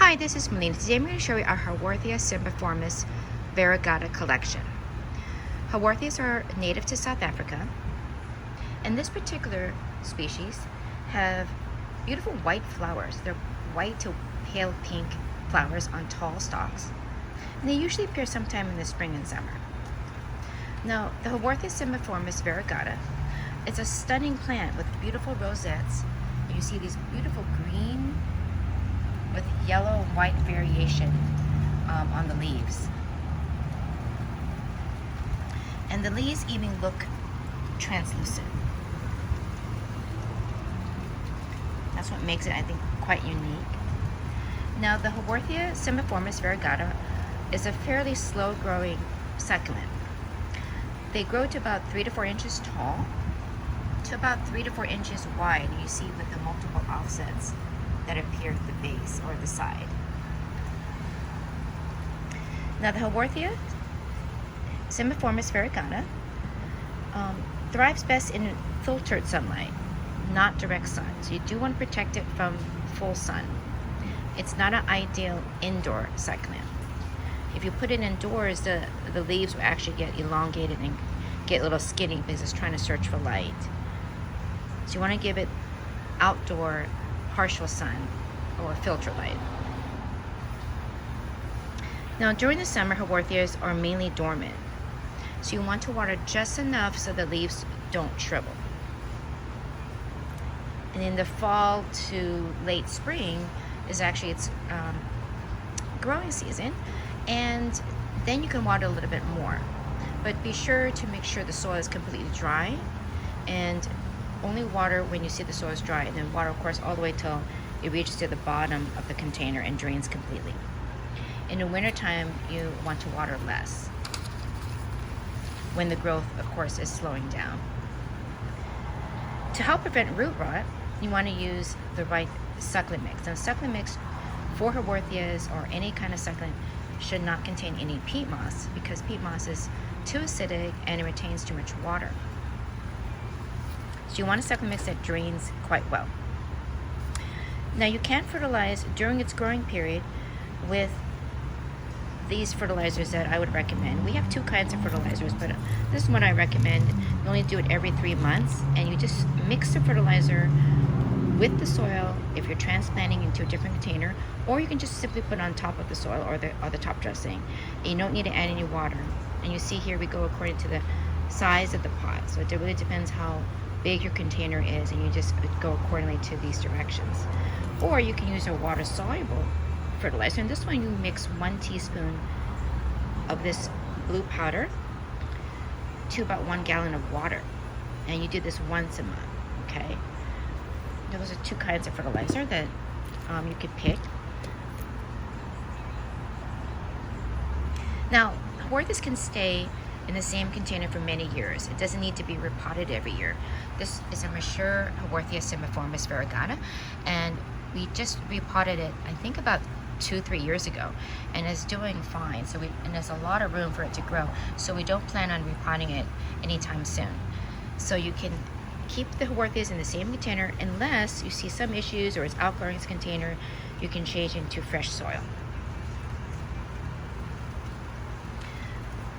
Hi, this is Melina. Today I'm going to show you our Haworthia cymbiformis variegata collection. Haworthias are native to South Africa, and this particular species have beautiful white flowers. They're white to pale pink flowers on tall stalks, and they usually appear sometime in the spring and summer. Now, the Haworthia cymbiformis variegata is a stunning plant with beautiful rosettes. You see these beautiful green with yellow and white variation on the leaves. And the leaves even look translucent. That's what makes it, I think, quite unique. Now, the Haworthia cymbiformis variegata is a fairly slow-growing succulent. They grow to about 3 to 4 inches tall, to about 3 to 4 inches wide. You see with the multiple offsets that appear at the base or the side. Now, the Haworthia cymbiformis variegata thrives best in filtered sunlight, not direct sun. So you do want to protect it from full sun. It's not an ideal indoor succulent. If you put it indoors, the leaves will actually get elongated and get a little skinny because it's trying to search for light. So you want to give it outdoor partial sun or filter light. Now, during the summer, Haworthias are mainly dormant. So you want to water just enough so the leaves don't shrivel. And in the fall to late spring is actually its growing season, and then you can water a little bit more. But be sure to make sure the soil is completely dry, and only water when you see the soil is dry, and then water, of course, all the way till it reaches to the bottom of the container and drains completely. In the wintertime, you want to water less when the growth, of course, is slowing down. To help prevent root rot, you want to use the right succulent mix. Now, succulent mix for Haworthias or any kind of succulent should not contain any peat moss, because peat moss is too acidic and it retains too much water. So you want a succulent mix that drains quite well. Now, you can't fertilize during its growing period with these fertilizers that I would recommend. We have two kinds of fertilizers, but this is what I recommend. You only do it every 3 months, and you just mix the fertilizer with the soil if you're transplanting into a different container, or you can just simply put it on top of the soil or the top dressing. And you don't need to add any water. And you see here we go according to the size of the pot. So it really depends how big your container is, and you just go accordingly to these directions. Or you can use a water-soluble fertilizer. And this one, you mix 1 teaspoon of this blue powder to about 1 gallon of water, and you do this once a month. Okay, those are 2 kinds of fertilizer that you could pick. Now, Haworthias can stay in the same container for many years. It doesn't need to be repotted every year. This is a mature Haworthia cymbiformis variegata, and we just repotted it, I think, about 2-3 years ago, and it's doing fine. And there's a lot of room for it to grow, so we don't plan on repotting it anytime soon. So you can keep the Haworthias in the same container unless you see some issues or it's outgrowing its container. You can change into fresh soil.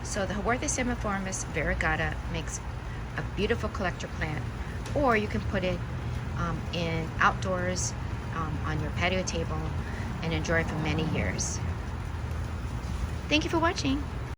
So the Haworthia cymbiformis variegata makes a beautiful collector plant, or you can put it in outdoors on your patio table and enjoy it for many years. Thank you for watching.